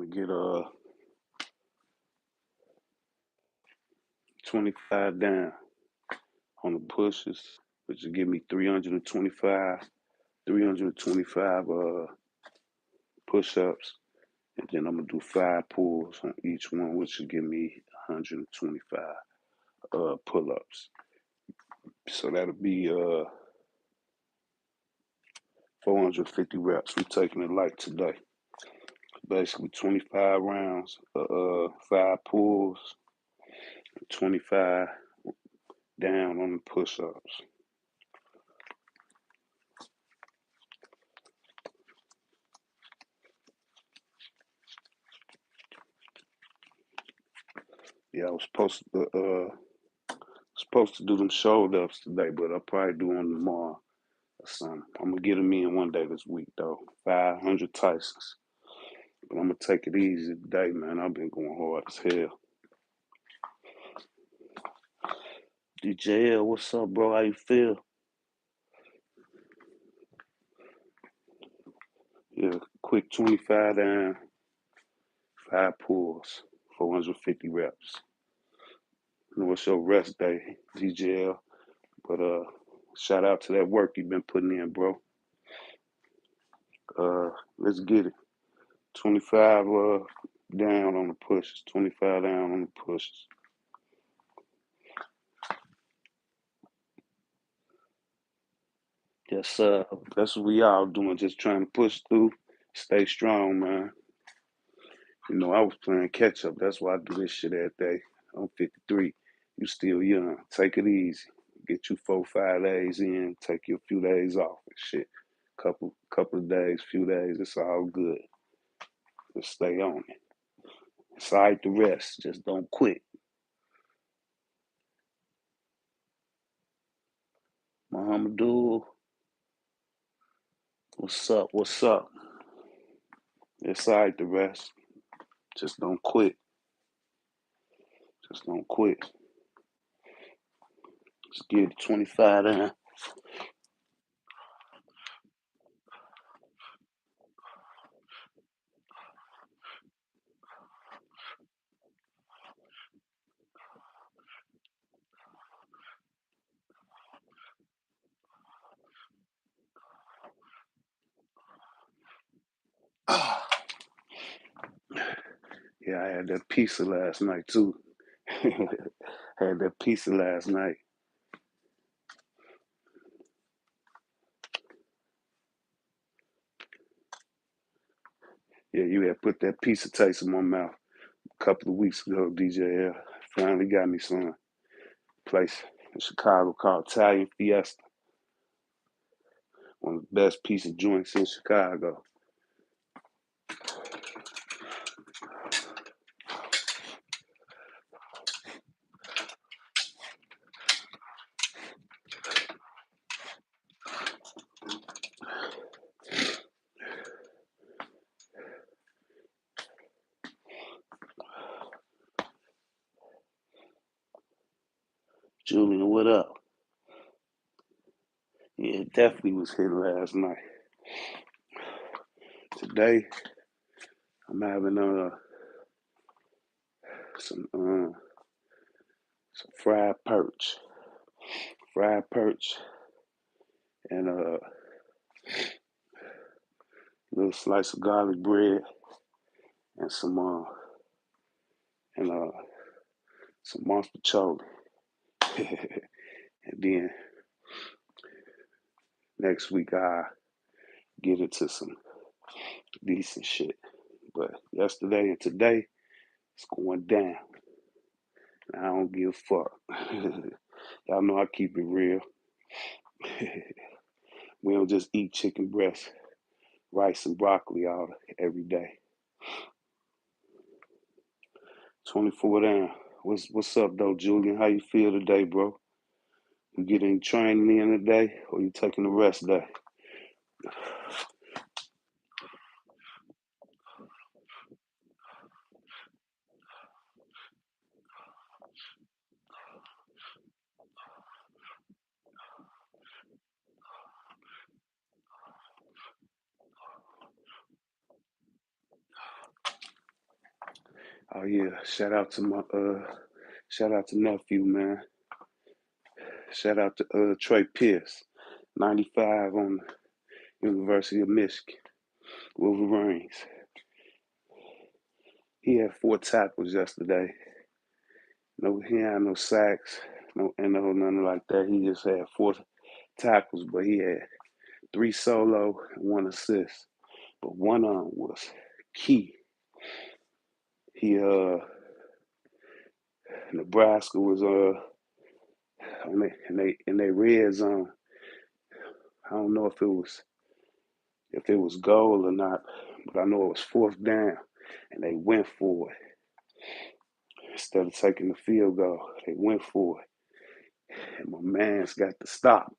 gonna get 25 down on the pushes, which will give me 325 push-ups, and then I'm gonna do 5 pulls on each one, which will give me 125 pull-ups. So that'll be 450 reps. We're taking it light today. Basically 25 rounds, 5 pulls, 25 down on the push-ups. Yeah, I was supposed to do them shoulder ups today, but I'll probably do them tomorrow or something. I'm gonna get them in one day this week though. 500 Tysons. But I'm gonna take it easy today, man. I've been going hard as hell. DJL, what's up, bro? How you feel? Yeah, quick 25 down, 5 pulls, 450 reps. You know, it's your rest day, DJL. But shout out to that work you've been putting in, bro. Let's get it. 25 down on the pushes, 25 down on the pushes. Yes, that's what we all doing, just trying to push through, stay strong, man. You know, I was playing catch up. That's why I do this shit every day. I'm 53. You still young. Take it easy. Get you 4, 5 days in. Take you a few days off and shit. Couple of days, few days. It's all good. Just stay on it. It's all right to rest. Just don't quit. Muhammadu, what's up? What's up? It's all right to rest. Just don't quit. Just don't quit. Just get 25 in. Yeah, I had that pizza last night too. Had that pizza last night. Yeah, you had put that pizza taste in my mouth a couple of weeks ago, DJL. Finally got me some place in Chicago called Italian Fiesta. One of the best pizza joints in Chicago. Julian, what up? Yeah, it definitely was here last night. Today, I'm having some some fried perch, and a little slice of garlic bread, and and some monster chili. And then next week I get into some decent shit. But yesterday and today, it's going down. I don't give a fuck. Y'all know I keep it real. We don't just eat chicken breast, rice, and broccoli all every day. 24 down. What's up though, Julian? How you feel today, bro? You getting training in today, or you taking the rest day? Oh yeah, shout out to nephew, man. Shout out to Trey Pierce, 95 on the University of Michigan, Wolverines. He had 4 tackles yesterday. No, he had no sacks, no nothing like that. He just had 4 tackles, but he had 3 solo and 1 assist. But one of them was key. He Nebraska was in they red zone. I don't know if it was goal or not, but I know it was 4th down, and they went for it instead of taking the field goal. They went for it, and my man's got to stop.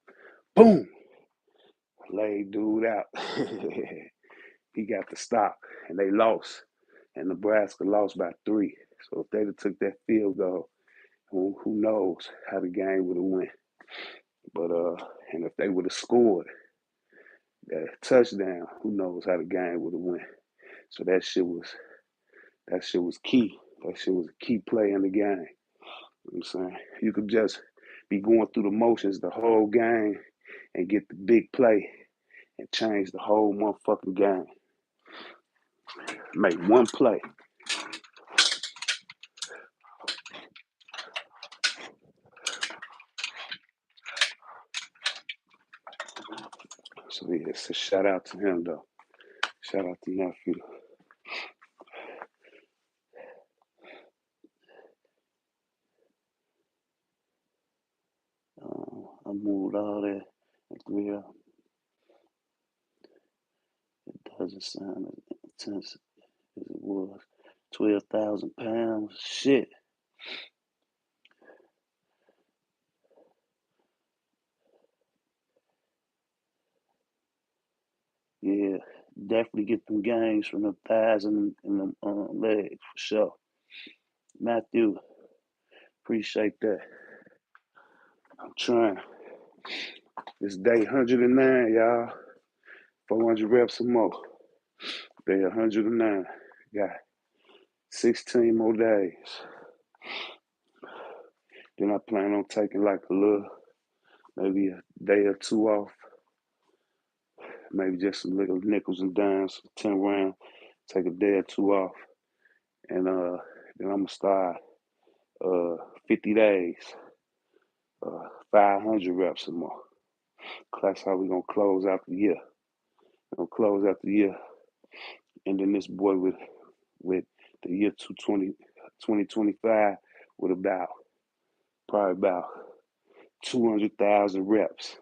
Boom, laid dude out. He got to stop, and they lost, and Nebraska lost by 3. So if they'd have took that field goal, who knows how the game would have went. But and if they would have scored that touchdown, who knows how the game would have went. So that shit was key. That shit was a key play in the game. You know what I'm saying? You could just be going through the motions the whole game and get the big play and change the whole motherfucking game. Make one play. So yeah, it's a shout out to him though. Shout out to nephew. I moved all that real. It doesn't sound as intense as it was. 12,000 pounds. Shit. Yeah, definitely get them gains from the thighs and the legs for sure. Matthew, appreciate that. I'm trying. It's day 109, y'all. 400 reps or more. Day 109. Got 16 more days. Then I plan on taking like maybe a day or 2 off. Maybe just some little nickels and dimes, 10 rounds. Take a day or 2 off. And then I'm going to start 50 days, 500 reps or more. That's how we're going to close out the year. We're going to close out the year. And then this boy with the year 2025 with probably about 200,000 reps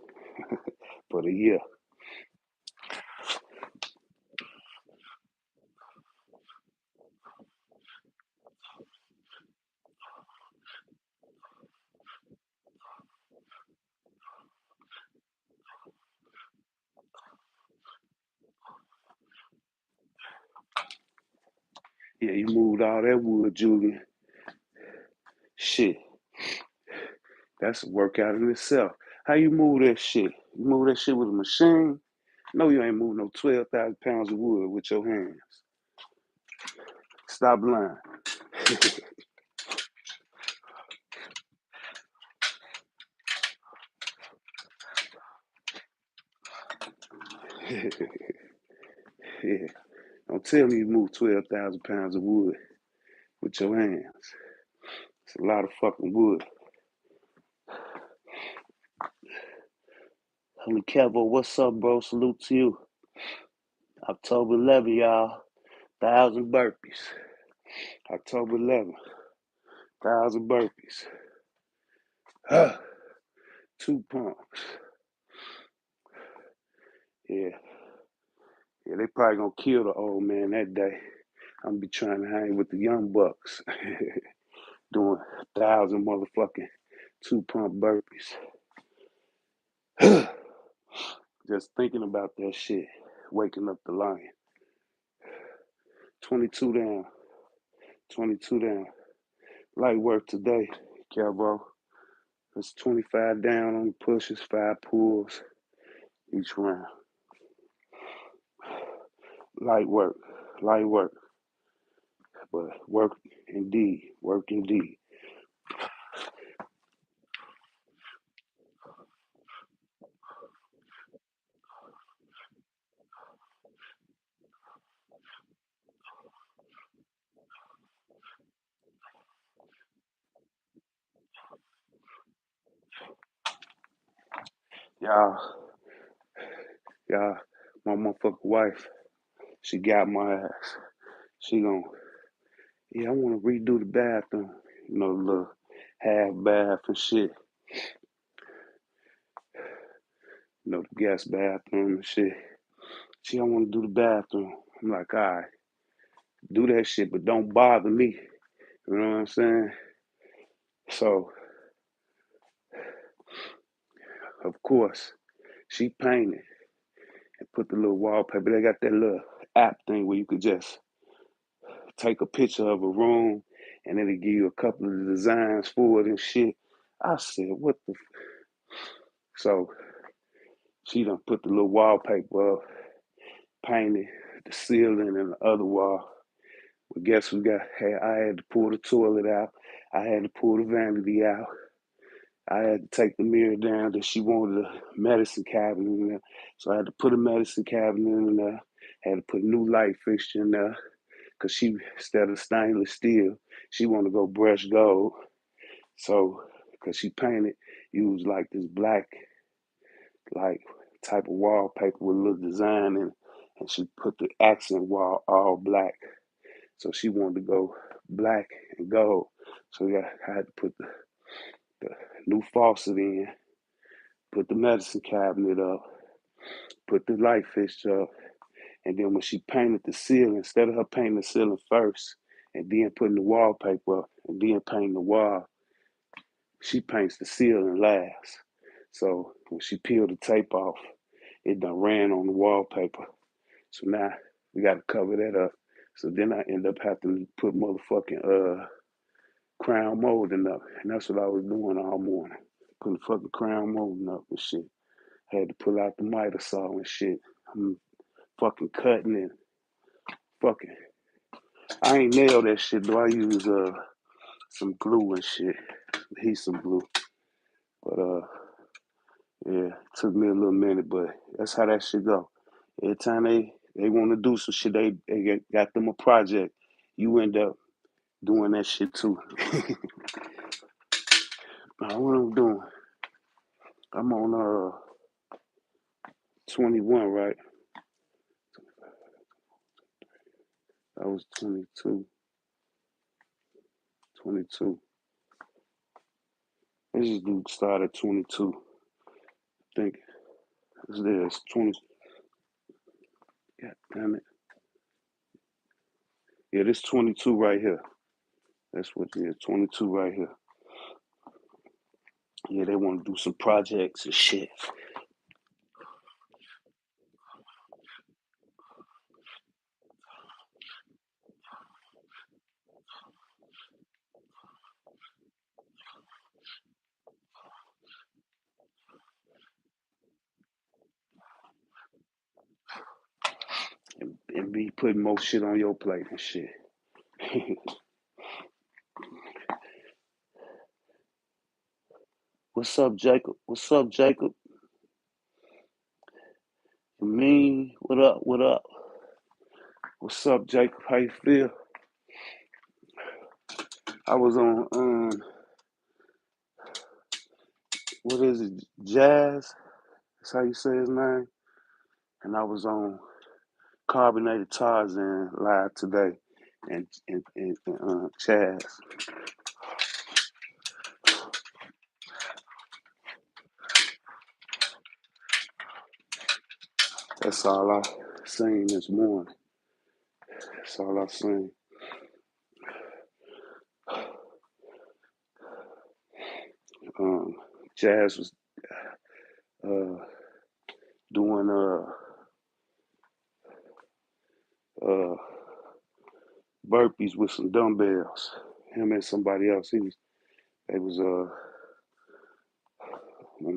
for the year. Yeah, you moved all that wood, Julian. Shit, that's a workout in itself. How you move that shit? You move that shit with a machine? No, you ain't moving no 12,000 pounds of wood with your hands. Stop lying. Yeah, don't tell me you move 12,000 pounds of wood with your hands. It's a lot of fucking wood. Honey Kevo, what's up, bro? Salute to you. October 11th, y'all. 1,000 burpees. October 11th. 1,000 burpees. 2 pumps. Yeah. Yeah, they probably gonna kill the old man that day. I'm gonna be trying to hang with the young bucks. Doing 1,000 motherfucking 2 pump burpees. Just thinking about that shit. Waking up the lion. 22 down. 22 down. Light work today, Cowboy. It's 25 down on the pushes, 5 pulls each round. Light work, but work Indeed. Work indeed. Y'all, y'all, my motherfucking wife, she got my ass. She gon' yeah, I wanna redo the bathroom. You know, the little half bath and shit. You know, the guest bathroom and shit. She don't wanna do the bathroom. I'm like, all right, do that shit, but don't bother me. You know what I'm saying? So, of course, she painted and put the little wallpaper. They got that little app thing where you could just take a picture of a room and it'll give you a couple of designs for it and shit. I said, what the? So she done put the little wallpaper up, painted the ceiling and the other wall. But guess who got? Hey, I had to pull the toilet out. I had to pull the vanity out. I had to take the mirror down that she wanted a medicine cabinet in there. So I had to put a medicine cabinet in there. Had to put a new light fixture in there. Cause she, instead of stainless steel, she wanted to go brushed gold. So, cause she painted, used like this black, like type of wallpaper with a little design in it, and she put the accent wall all black. So she wanted to go black and gold. So yeah, I had to put the new faucet in, put the medicine cabinet up, put the light fixture up, and then when she painted the ceiling, instead of her painting the ceiling first and then putting the wallpaper up and then painting the wall, she paints the ceiling last. So when she peeled the tape off, it done ran on the wallpaper. So now we got to cover that up. So then I end up having to put motherfucking crown molding up, and that's what I was doing all morning, putting fucking crown molding up and shit. Had to pull out the miter saw and shit. I'm fucking cutting it. Fucking, I ain't nailed that shit though. I use some glue and shit, adhesive glue. But yeah, it took me a little minute, but that's how that shit go. Every time they want to do some shit, they got them a project. You end up doing that shit too. Now, what I'm doing, I'm on 21, right? I was 22, 22. This dude started 22. I think it's 20. God damn it. Yeah, this 22 right here. That's what it is, 22 right here. Yeah, they want to do some projects and shit. And be putting more shit on your plate and shit. What's up, Jacob? What's up, Jacob? Me? What up? What up? What's up, Jacob? How you feel? I was on what is it? Jazz? That's how you say his name. And I was on Carbonated Tarzan live today, and Chaz. That's all I seen this morning. That's all I seen. Um, Jazz was uh, doing uh, burpees with some dumbbells. Him and somebody else. They was on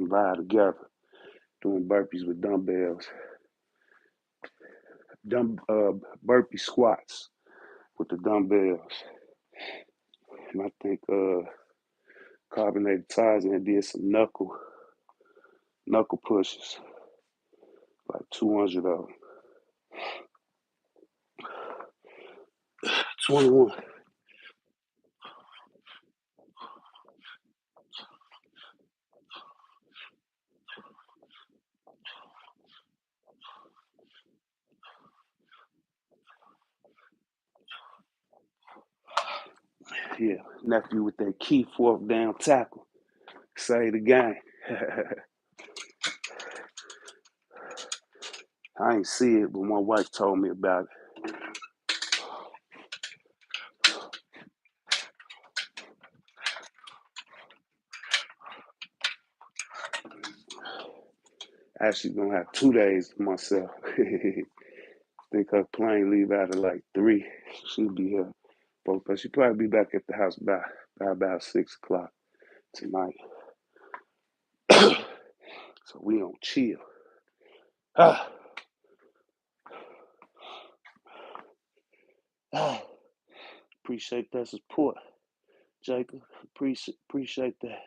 live together doing burpees with dumbbells, dumb burpee squats with the dumbbells. and I think carbonated tires and did some knuckle pushes, like 200 of them. 21. Yeah, nephew with that key fourth down tackle. Save the game. I ain't see it, but my wife told me about it. Actually gonna have 2 days to myself. Think her plane leave out at like 3. She'll be here. But she'll probably be back at the house by about 6 o'clock tonight. So we on chill. Ah, ah. Appreciate that support, Jacob. Appreciate that.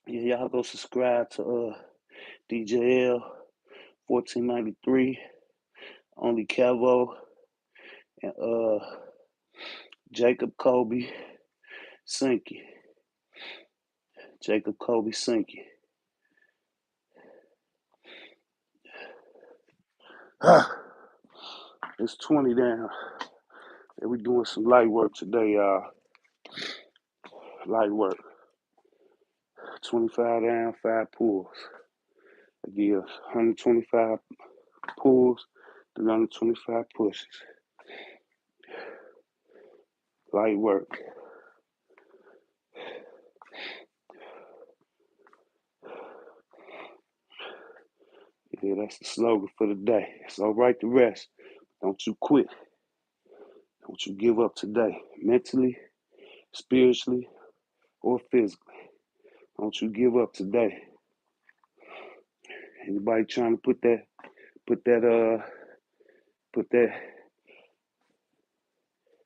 Yeah, y'all go subscribe to DJL 1493, Only Cavo, and Jacob Kobe Sinky. Jacob Kobe Sinky. It's 20 down. And we doing some light work today, y'all. Light work. 25 down, 5 pulls. I give 125 pulls, 325 pushes. Light work. Yeah, that's the slogan for the day. It's all right to rest. Don't you quit. Don't you give up today. Mentally, spiritually, or physically. Don't you give up today. Anybody trying to put that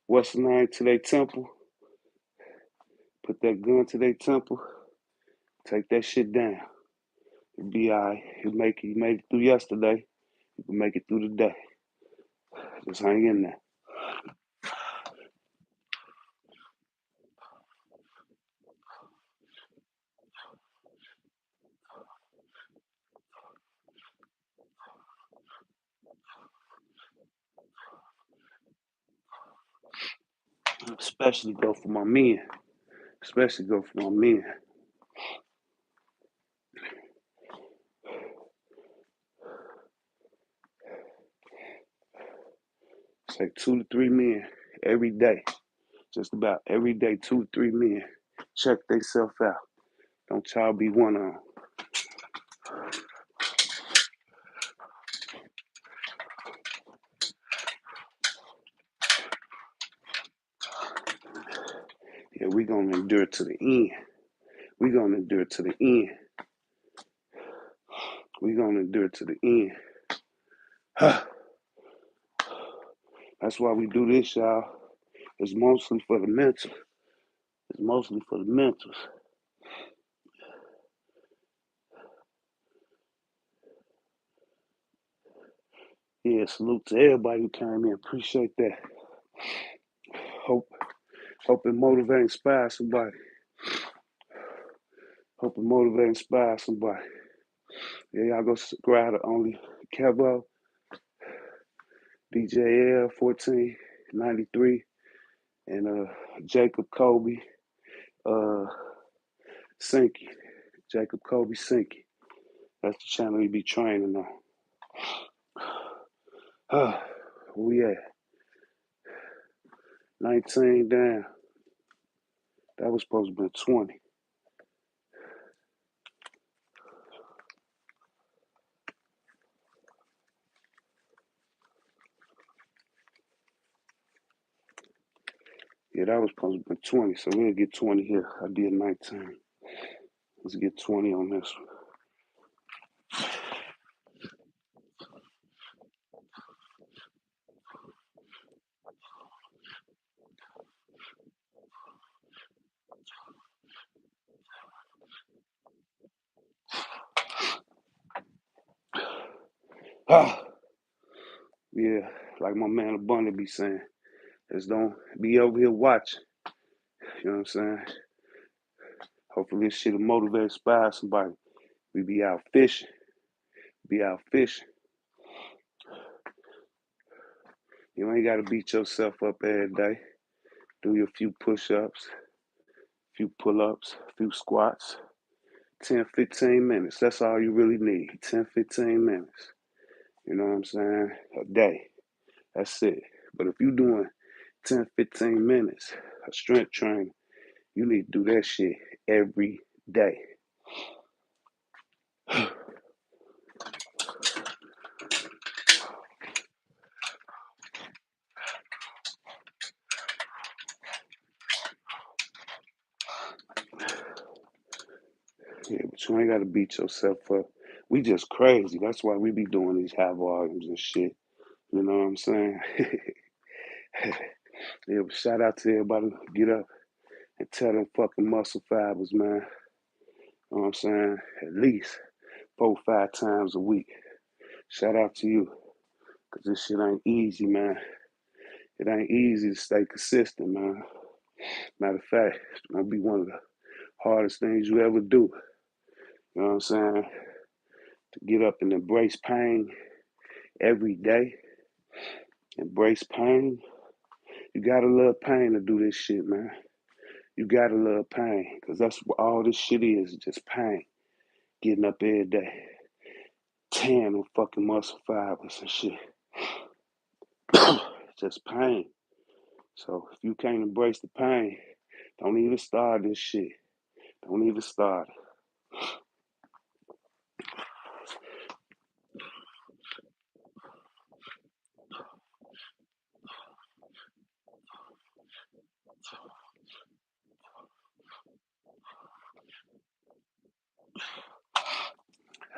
what's the name to their temple? Put that gun to their temple. Take that shit down. It'll be alright. You made it through yesterday. You can make it through the day. Just hang in there. Especially go for my men. Especially go for my men. It's like 2 to 3 men every day. Just about every day, 2 to 3 men. Check themselves out. Don't y'all be one of them. Yeah, we gonna endure to the end. We gonna endure to the end. We gonna endure to the end. That's why we do this, y'all. It's mostly for the mental. It's mostly for the mentals. Yeah, salute to everybody who came in. Appreciate that. Hope it motivate, inspire somebody. Hope it motivate, inspire somebody. Yeah, y'all go subscribe to Only Kevo, DJL 1493, and Jacob Kobe Sinky. Jacob Kobe Sinky. That's the channel you be training on. Where we at? 19 down. That was supposed to be 20. Yeah, that was supposed to be 20, so we'll get 20 here. I did 19. Let's get 20 on this one. Ah, yeah, like my man Abundant be saying, just don't be over here watching. You know what I'm saying? Hopefully this shit'll motivate, inspire somebody. We be out fishing, be out fishing. You ain't gotta beat yourself up every day. Do your few push-ups, few pull-ups, few squats. 10, 15 minutes. That's all you really need. 10, 15 minutes. You know what I'm saying? A day. That's it. But if you're doing 10, 15 minutes of strength training, you need to do that shit every day. Yeah, but you ain't got to beat yourself up. We just crazy. That's why we be doing these high volumes and shit. You know what I'm saying? Yeah, but shout out to everybody who get up and tell them fucking muscle fibers, man. You know what I'm saying? At least 4, 5 times a week. Shout out to you. Cause this shit ain't easy, man. It ain't easy to stay consistent, man. Matter of fact, it's gonna be one of the hardest things you ever do. You know what I'm saying? To get up and embrace pain every day. Embrace pain. You gotta love pain to do this shit, man. You gotta love pain. Cause that's what all this shit is, just pain. Getting up every day. Tearing them fucking muscle fibers and shit. Just pain. So if you can't embrace the pain, don't even start this shit. Don't even start it.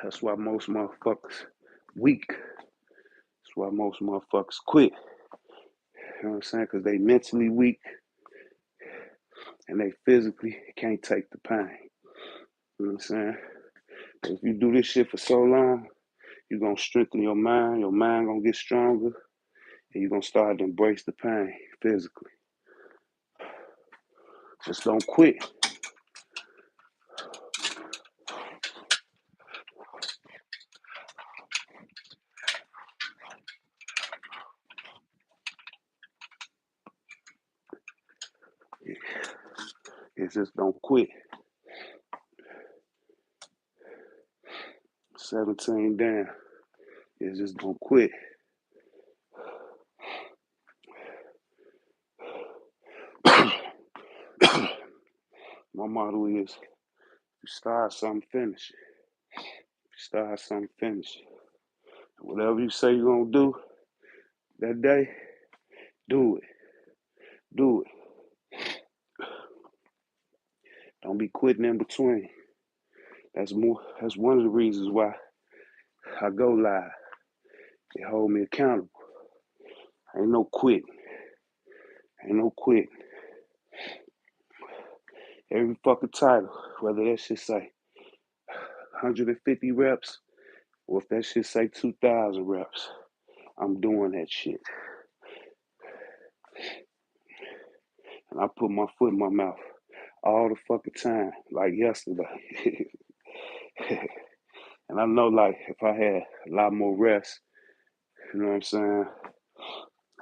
That's why most motherfuckers weak. That's why most motherfuckers quit. You know what I'm saying? Because they mentally weak and they physically can't take the pain. You know what I'm saying? If you do this shit for so long, you're going to strengthen your mind going to get stronger, and you're going to start to embrace the pain physically. Just don't quit. It's just don't quit. 17 down. It's just don't quit. My motto is, if you start something, finish it. If you start something, finish it. Whatever you say you're going to do that day, do it. Do it. Don't be quitting in between. That's one of the reasons why I go live. They hold me accountable. Ain't no quitting. Ain't no quitting. Every fucking title, whether that shit say 150 reps or if that shit say 2,000 reps, I'm doing that shit. And I put my foot in my mouth all the fucking time, like yesterday. And I know, like, if I had a lot more rest, you know what I'm saying,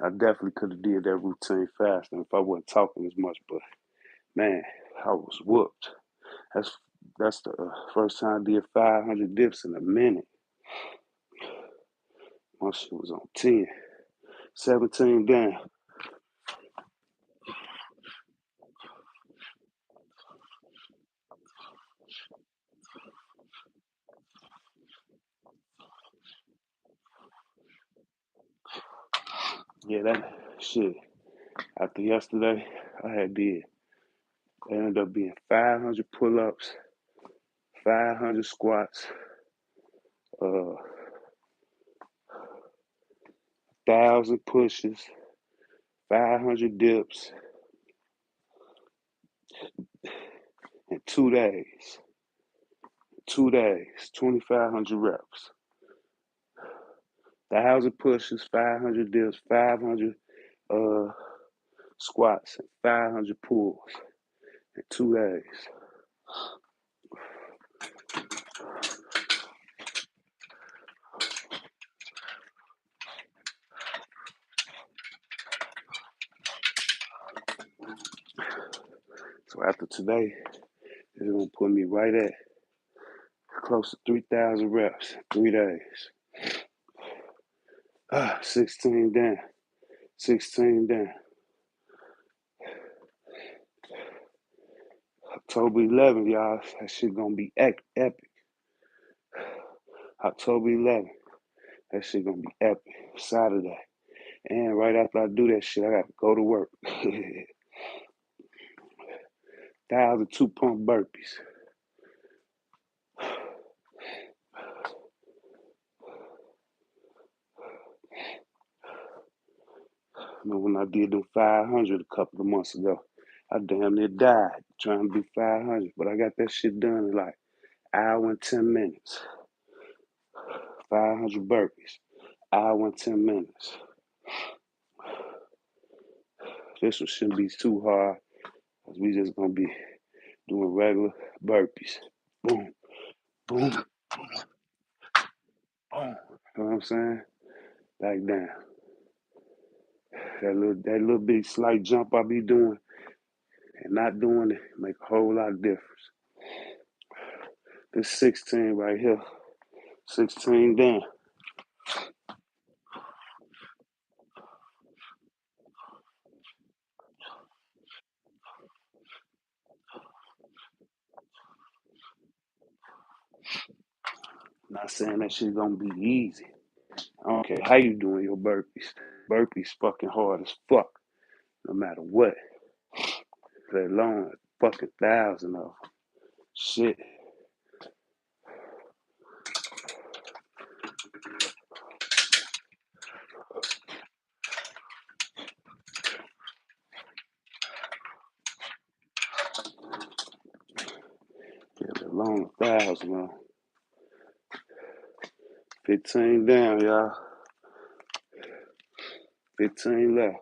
I definitely could have did that routine faster if I wasn't talking as much. But man, I was whooped. That's that's the first time I did 500 dips in a minute. My shit was on 10, 17 down. Yeah, that shit. After yesterday, it ended up being 500 pull-ups, 500 squats, 1,000 pushes, 500 dips, in 2 days. 2 days, 2,500 reps. 1,000 pushes, 500 dips, 500 uh, squats, and 500 pulls in 2 days. So after today, it's gonna put me right at close to 3,000 reps, 3 days. 16 down, 16 down. October 11th, y'all, that shit gonna be epic. October 11th, that shit gonna be epic. Saturday. And right after I do that shit, I gotta go to work. 1,000 two-pump burpees. When I did them 500 a couple of months ago, I damn near died trying to do 500, but I got that shit done in like an hour and 10 minutes. 500 burpees, hour and 10 minutes. This one shouldn't be too hard, because we just gonna be doing regular burpees. Boom, boom, boom. You know what I'm saying? Back down. That little bitty slight jump I be doing and not doing it make a whole lot of difference. This 16 right here, 16 down. Not saying that shit gonna be easy. I don't care how you doing your burpees. Burpees fucking hard as fuck, no matter what. Let alone a fucking 1,000 of them. Shit. Yeah, let alone 1,000 of them. 15 down, y'all. 15 left.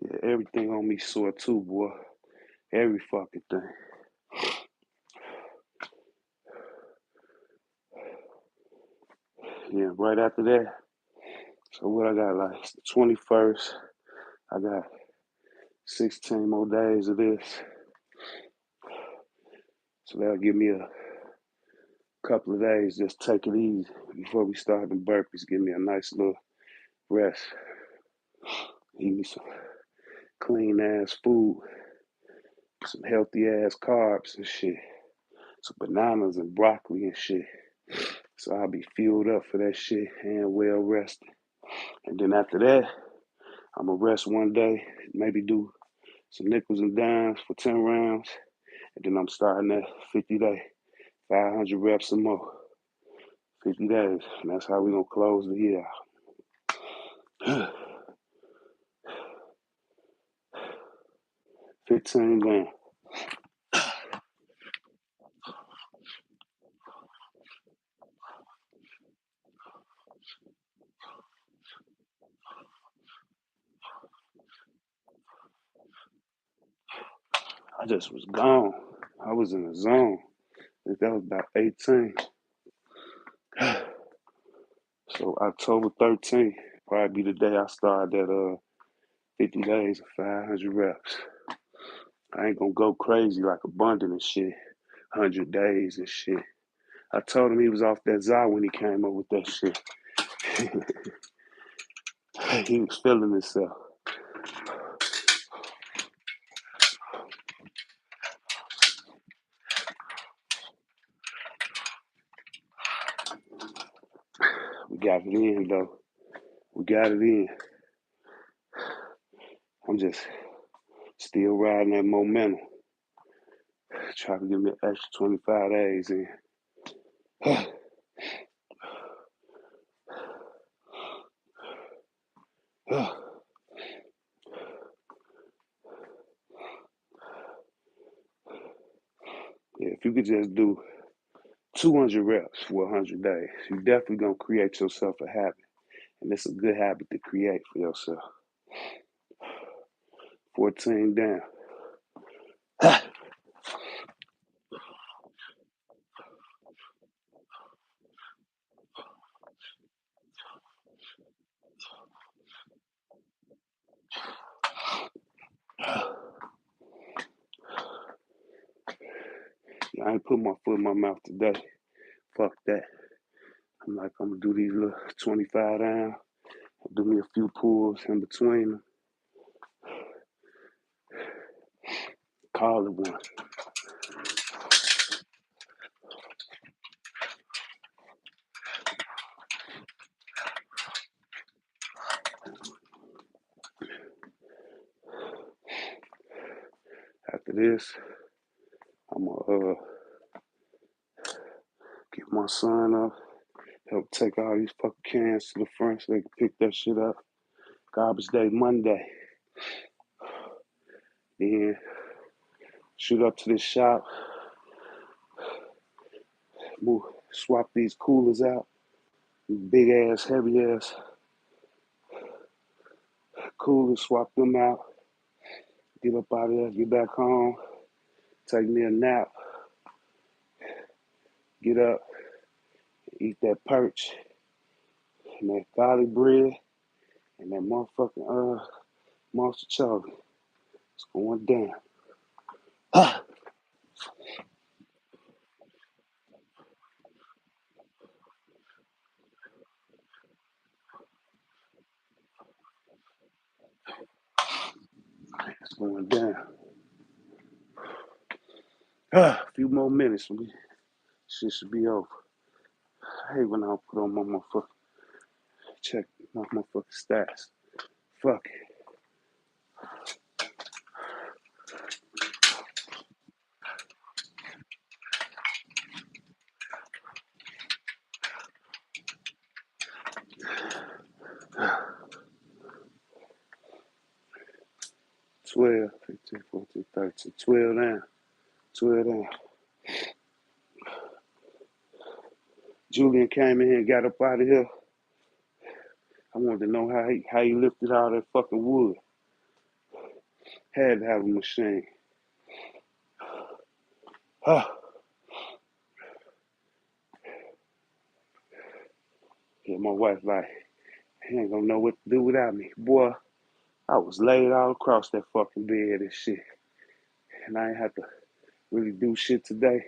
Yeah, everything on me sore too, boy. Every fucking thing. Yeah, right after that. So what I got, like the 21st, I got 16 more days of this. So that'll give me a couple of days, just take it easy before we start the burpees. Give me a nice little rest. Eat me some clean ass food, some healthy ass carbs and shit, some bananas and broccoli and shit. So I'll be fueled up for that shit and well rested. And then after that, I'm gonna rest one day, maybe do some nickels and dimes for 10 rounds. And then I'm starting that 50 day, 500 reps some more. 50 days. And that's how we're gonna close the year out. 15 down. I just was gone. I was in the zone. I think that was about 18. So October 13th, probably be the day I started that 50 days of 500 reps. I ain't gonna go crazy like abundant and shit. 100 days and shit. I told him he was off that Zy when he came up with that shit. He was feeling himself. We got it in though. We got it in. I'm just still riding that momentum. Try to give me an extra 25 days in. you could just do 200 reps for 100 days, you definitely gonna create yourself a habit. And it's a good habit to create for yourself. 14 down. I ain't put my foot in my mouth today. Fuck that. I'm like, I'm gonna do these little 25 down, do me a few pulls in between them. Call it one. After this, I'm gonna get my son up, help take all these fucking cans to the front so they can pick that shit up. Garbage day Monday. Then shoot up to this shop, move, swap these coolers out, big ass, heavy ass coolers, swap them out, get up out of there, get back home, take me a nap, get up, eat that perch, and that garlic bread, and that motherfucking monster chocolate. It's going down. 'Going down. A few more minutes, shit should be over. I hate when I don't put on my motherfucking check my motherfucking stats. Fuck it. 12, 15, 14, 13, 12 down. 12 down. Julian came in here and got up out of here. I wanted to know how he lifted all that fucking wood. Had to have a machine. Yeah, my wife like, he ain't gonna know what to do without me. Boy, I was laid all across that fucking bed and shit. And I ain't have to really do shit today.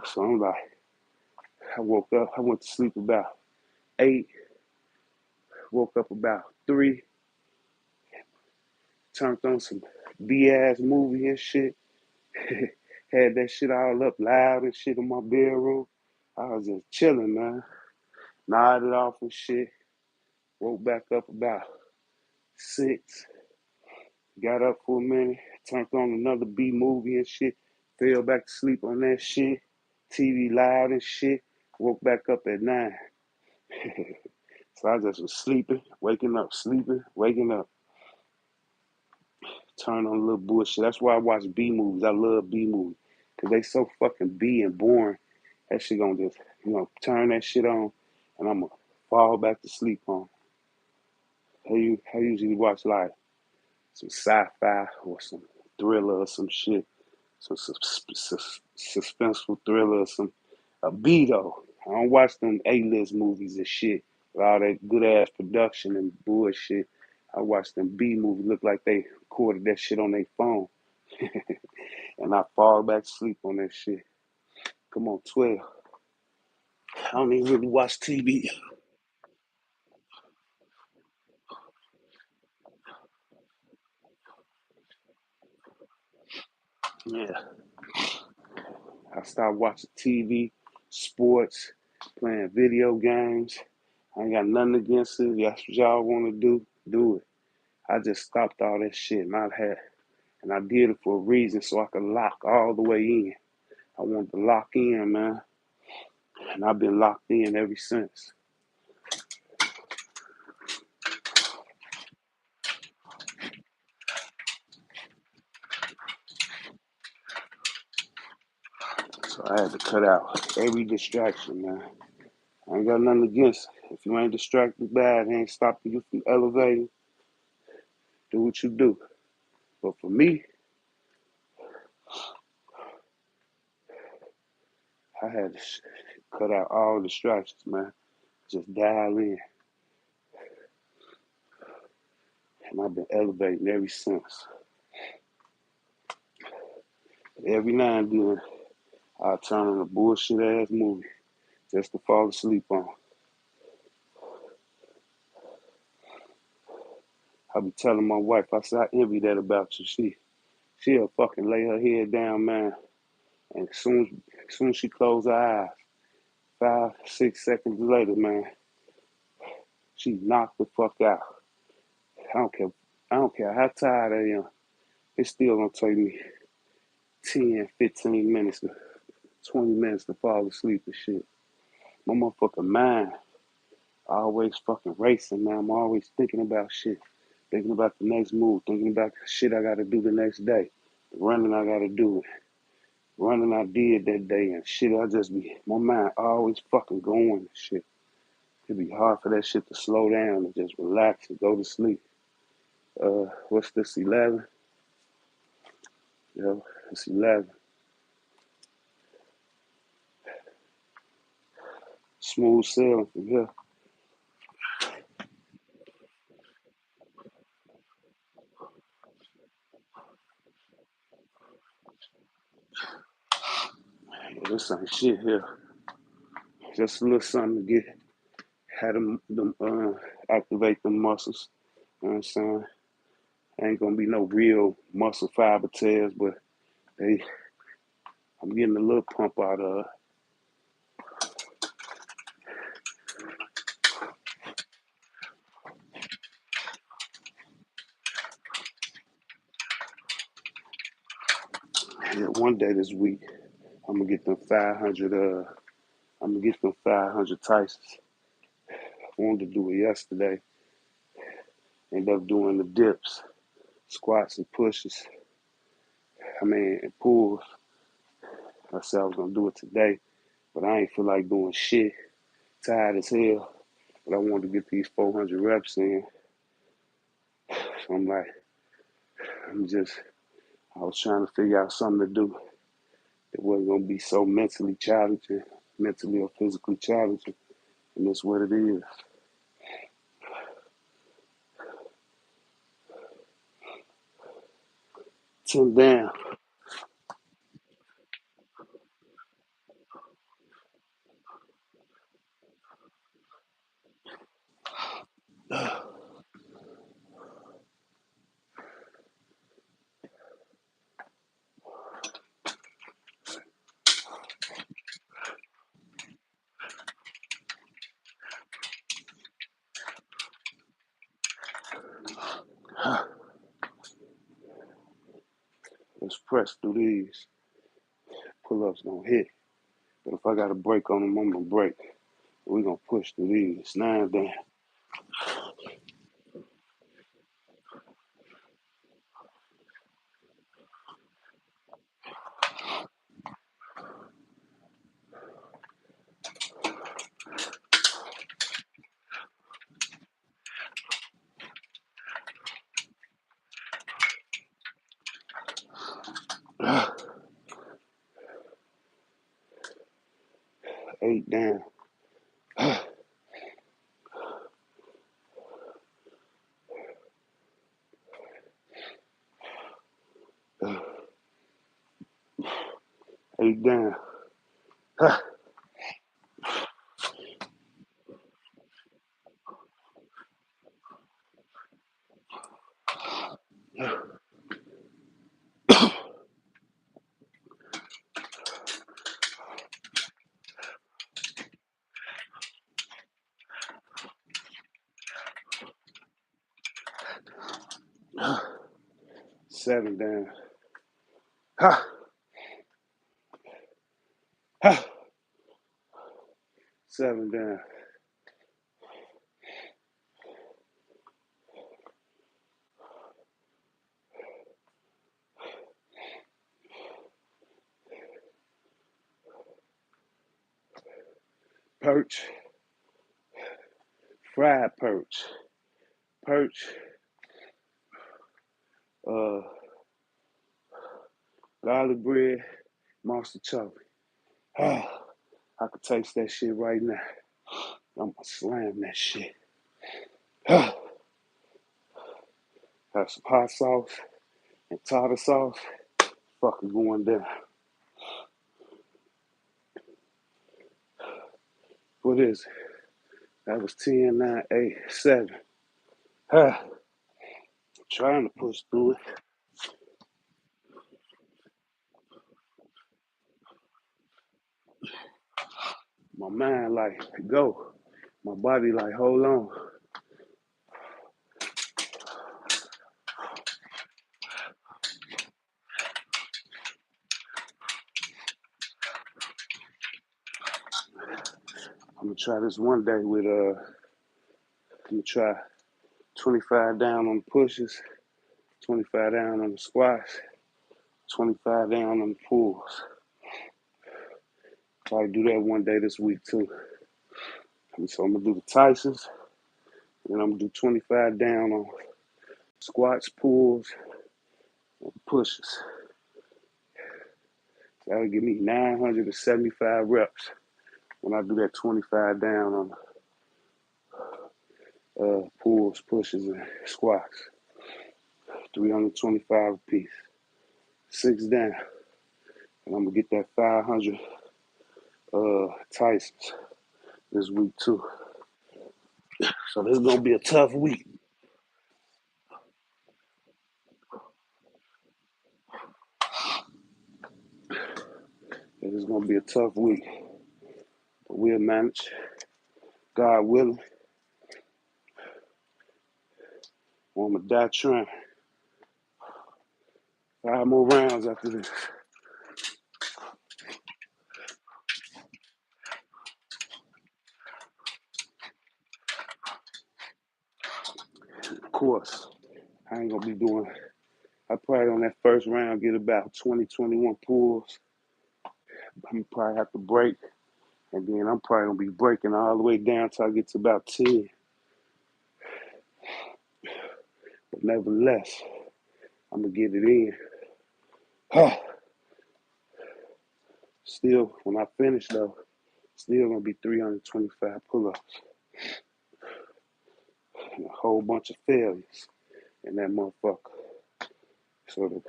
So I'm like, I woke up, I went to sleep about 8, woke up about 3, turned on some B-ass movie and shit. Had that shit all up loud and shit in my bedroom. I was just chilling, man. Nodded off and shit. Woke back up about 6. Got up for a minute. Turned on another B movie and shit. Fell back to sleep on that shit. TV loud and shit. Woke back up at 9. So I just was sleeping, waking up, sleeping, waking up. Turn on a little bullshit. That's why I watch B movies. I love B movies. Because they so fucking B and boring. That shit gonna just, turn that shit on and I'm gonna fall back to sleep on. I usually watch like some sci-fi or some thriller or some shit. Some suspenseful thriller or some a B though. I don't watch them A-list movies and shit with all that good ass production and bullshit. I watch them B movies look like they recorded that shit on their phone. And I fall back to sleep on that shit. Come on, 12. I don't even really watch TV. Yeah. I stopped watching TV, sports, playing video games. I ain't got nothing against it. That's what y'all want to do it. I just stopped all that shit and I did it for a reason so I could lock all the way in. I wanted to lock in, man. And I've been locked in ever since. So I had to cut out every distraction, man. I ain't got nothing against it. If you ain't distracted by it, it ain't stopping you from elevating, do what you do. But for me, I had to cut out all distractions, man. Just dial in. And I've been elevating ever since. Every now and then, I turn on a bullshit ass movie just to fall asleep on. I be telling my wife, I said, I envy that about you. She'll fucking lay her head down, man. And as soon as she close her eyes, 5, 6 seconds later, man, she knocked the fuck out. I don't care. I don't care how tired I am. It's still gonna take me 10, 15 minutes, 20 minutes to fall asleep and shit. My motherfucking mind always fucking racing, man. I'm always thinking about shit. Thinking about the next move. Thinking about the shit I gotta do the next day. The running I gotta do. Running I did that day and shit. My mind always fucking going and shit. It'd be hard for that shit to slow down and just relax and go to sleep. What's this, 11? Yo, it's 11. Smooth sailing from here. Yeah, this ain't shit here. Just a little something to have them activate the muscles. You know what I'm saying? Ain't gonna be no real muscle fiber tears, but they, I'm getting a little pump out of it. Yeah, one day this week, I'm gonna get them 500. I'm gonna get them 500 Tysons. I wanted to do it yesterday. Ended up doing the dips, squats and pushes. And pulls. I said I was gonna do it today, but I ain't feel like doing shit. Tired as hell, but I wanted to get these 400 reps in. So I'm like, I was trying to figure out something to do. It wasn't gonna be so mentally challenging, mentally or physically challenging, and that's what it is. 10 down. Let's press through these. Pull-ups gonna hit, but if I got to break on them, I'm gonna break. We're gonna push through these. 9 down. 8 down. 8 down. 7 down. Ha! Ha! 7 down. perch, fried perch, uh, garlic bread, monster chocolate. I could taste that shit right now. I'm gonna slam that shit. Have some hot sauce and tartar sauce. Fucking going down. What is it? That was 10, 9, 8, 7. Trying to push through it. My mind like, go. My body like, hold on. I'm gonna try this one day with I'm gonna try 25 down on the pushes, 25 down on the squats, 25 down on the pulls. Probably do that one day this week too. So I'm gonna do the Tysons, and I'm gonna do 25 down on squats, pulls, and pushes. So that'll give me 975 reps when I do that 25 down on pulls, pushes, and squats. 325 apiece. 6 down. And I'm gonna get that 500 Tysons this week too. So this is gonna be a tough week. It is gonna be a tough week. But we'll manage. God willing. I'm gonna die trying. 5 more rounds after this. Of course, I ain't gonna be doing. I probably on that first round get about 20, 21 pulls. I'm probably have to break, and then I'm probably gonna be breaking all the way down till I get to about 10. But nevertheless, I'm gonna get it in. Still, when I finish though, still gonna be 325 pull-ups and a whole bunch of failures in that motherfucker. So the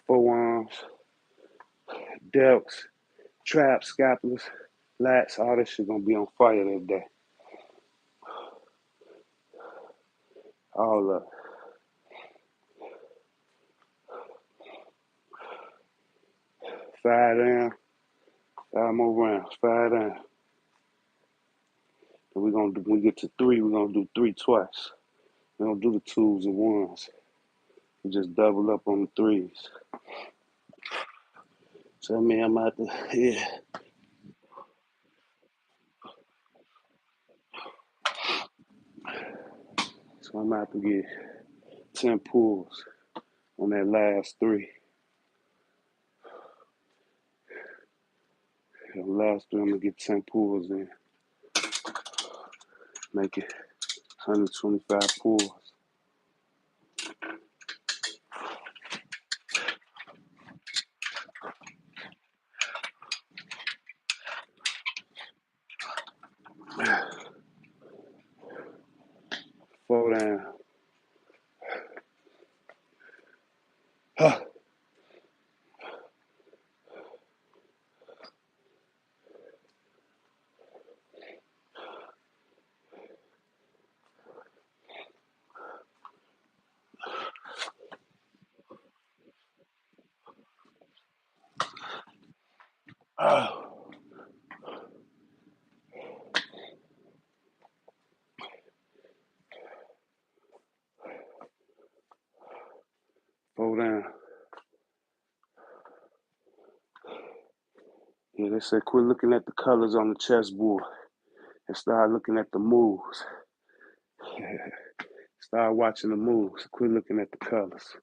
forearms, delts, traps, scapulas, lats, all that shit gonna be on fire that day. All of it. 5 down, 5 more rounds, 5 down. And when we get to 3, we're gonna do 3 twice. We don't do the 2s and 1s. We just double up on the 3s. So I mean, I'm out to, yeah. So I'm out to get 10 pulls on that last 3. The last 3, I'm gonna get 10 pulls in. Make it 125 pulls. Four down. Four down. Yeah, they say quit looking at the colors on the chessboard and start looking at the moves. Start watching the moves. Quit looking at the colors.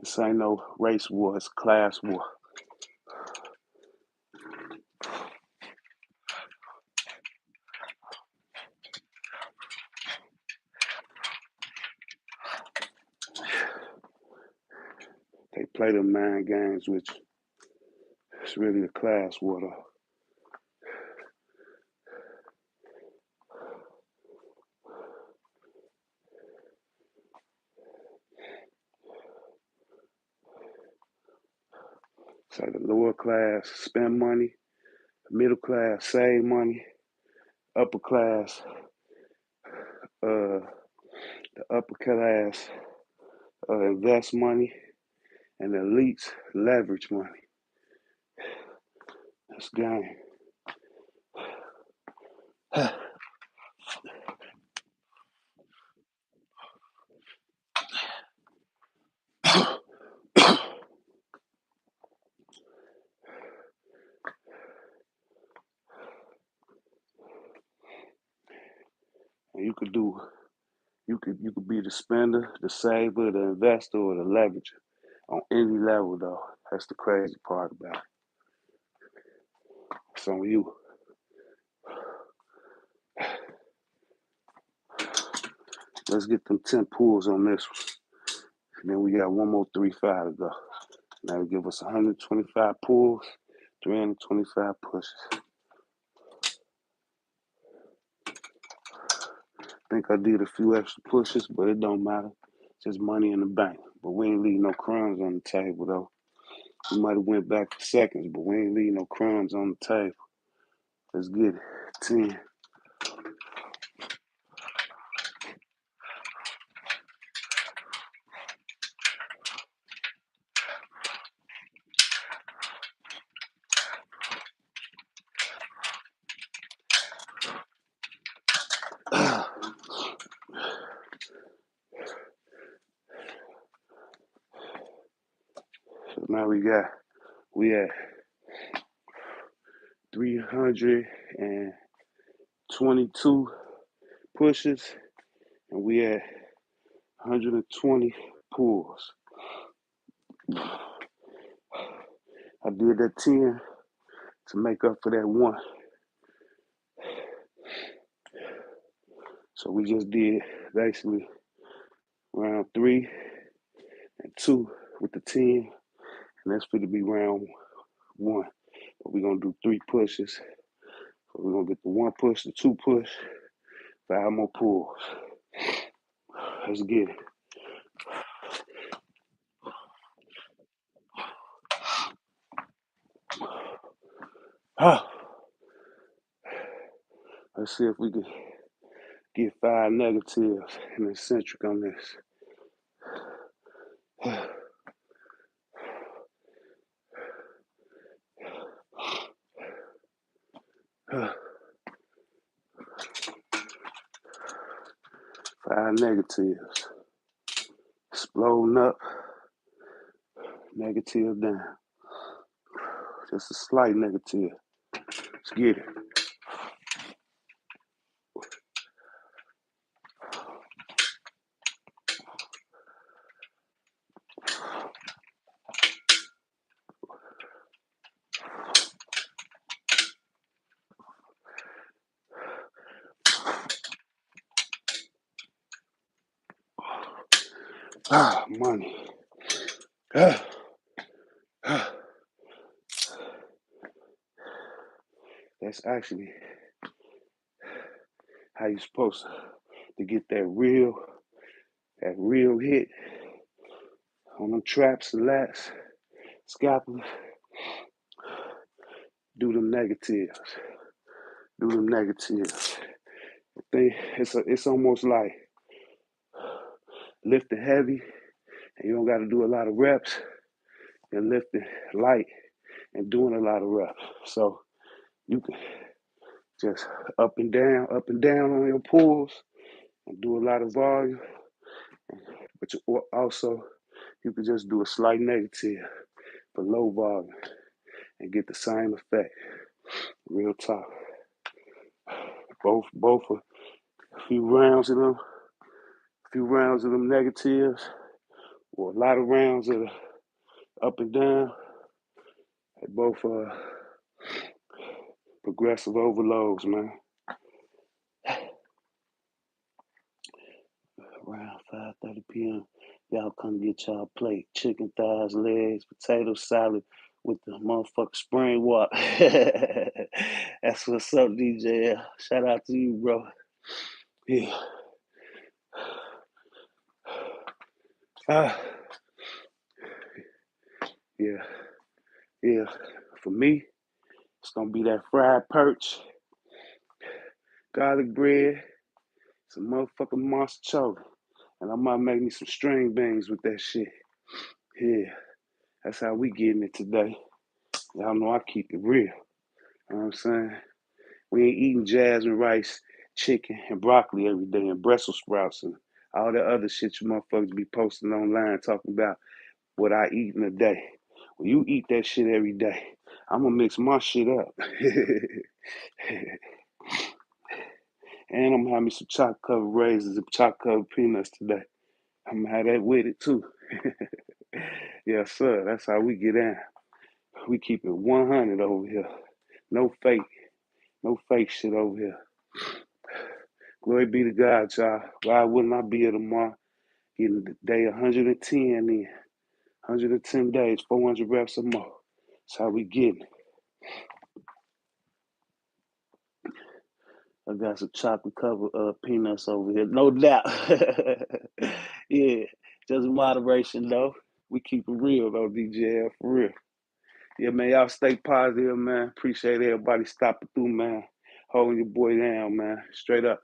This ain't no race war, it's class war. They play them mind games, which it's really a class war though. So the lower class spend money, the middle class save money, upper class, the upper class invest money, and the elites leverage money. That's game. And you could be the spender, the saver, the investor, or the leverager on any level though. That's the crazy part about it. It's on you. Let's get them 10 pulls on this one. And then we got one more 3-5 to go. That'll give us 125 pulls, 325 pushes. I think I did a few extra pushes, but it don't matter. Just money in the bank. But we ain't leaving no crumbs on the table though. We might have went back for seconds, but we ain't leaving no crumbs on the table. Let's get it. 10. So now we at 322 pushes, and we at 120 pulls. I did that 10 to make up for that 1. So we just did basically round 3 and 2 with the 10, and that's going to be round 1. But we're going to do 3 pushes. So we're going to get the 1 push, the 2 push, 5 more pulls. Let's get it. Let's see if we can get 5 negatives and eccentric on this. 5 negatives. Exploding up, negative down. Just a slight negative. Let's get it. Money. That's actually how you're supposed to get that real hit on them traps and lats, scalpels. Do them negatives. Do them negatives. It's almost like lifting heavy and you don't got to do a lot of reps, and lifting light and doing a lot of reps. So you can just up and down on your pulls and do a lot of volume. But you also, you can just do a slight negative for low volume and get the same effect. Real talk. Both a few rounds of them negatives Well, a lot of rounds of the up and down. They both progressive overloads, man. Around 5:30 p.m. Y'all come get y'all plate. Chicken thighs, legs, potato salad with the motherfucking spring water. That's what's up, DJ. Shout out to you, bro. Yeah. Ah, yeah. Yeah. For me, it's gonna be that fried perch, garlic bread, some motherfucking monster chocolate. And I might make me some string beans with that shit. Yeah. That's how we getting it today. Y'all know I keep it real. You know what I'm saying? We ain't eating jasmine rice, chicken, and broccoli every day, and Brussels sprouts, and all the other shit you motherfuckers be posting online talking about what I eat in a day. When you eat that shit every day, I'm gonna mix my shit up. And I'm gonna have me some chocolate covered raisins and chocolate covered peanuts today. I'm gonna have that with it too. Yes, sir. That's how we get in. We keep it 100 over here. No fake. No fake shit over here. Glory be to God, y'all. Why wouldn't I be here tomorrow? Getting the day 110 in. 110 days, 400 reps or more. That's how we getting it. I got some chocolate covered peanuts over here, no doubt. Yeah, just moderation though. We keep it real though, DJL, for real. Yeah, man, y'all stay positive, man. Appreciate everybody stopping through, man. Holding your boy down, man. Straight up.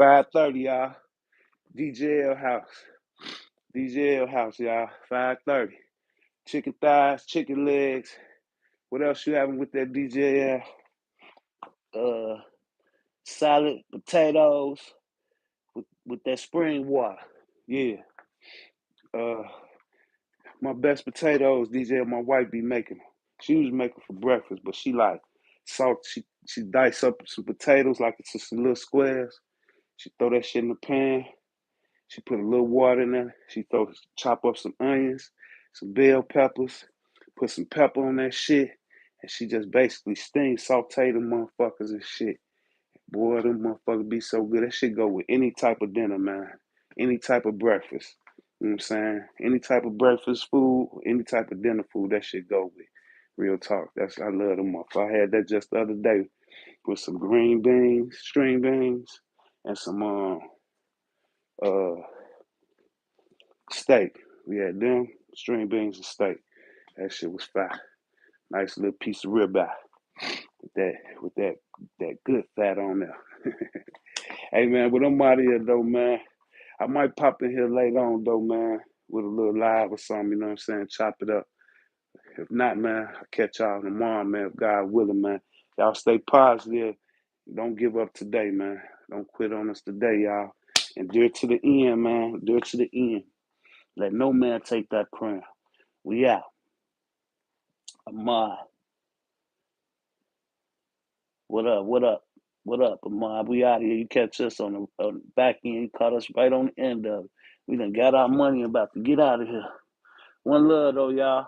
5:30, y'all. DJL house. DJL house, y'all. 5:30. Chicken thighs, chicken legs. What else you having with that DJL? Uh, salad, potatoes with that spring water. Yeah. Uh, my best potatoes, DJ, my wife be making them. She was making for breakfast, but she like salt. She dice up some potatoes like it's just some little squares. She throw that shit in the pan. She put a little water in there. Chop up some onions, some bell peppers, put some pepper on that shit, and she just basically saute them motherfuckers and shit. Boy, them motherfuckers be so good. That shit go with any type of dinner, man. Any type of breakfast. You know what I'm saying? Any type of breakfast food, any type of dinner food, that shit go with. Real talk. I love them motherfuckers. I had that just the other day with some green beans, string beans, and some uh steak. We had them, string beans and steak. That shit was fire. Nice little piece of ribeye with that good fat on there. Hey man, but I'm out of here though, man. I might pop in here later on though, man, with a little live or something, you know what I'm saying? Chop it up. If not, man, I'll catch y'all tomorrow, man, if God willing, man. Y'all stay positive. Don't give up today, man. Don't quit on us today, y'all. Endure to the end, man. Endure to the end. Let no man take that crown. We out. Ahmad. What up? What up? What up, Ahmad? We out here. You catch us on the back end. You caught us right on the end of it. We done got our money and about to get out of here. One love, though, y'all.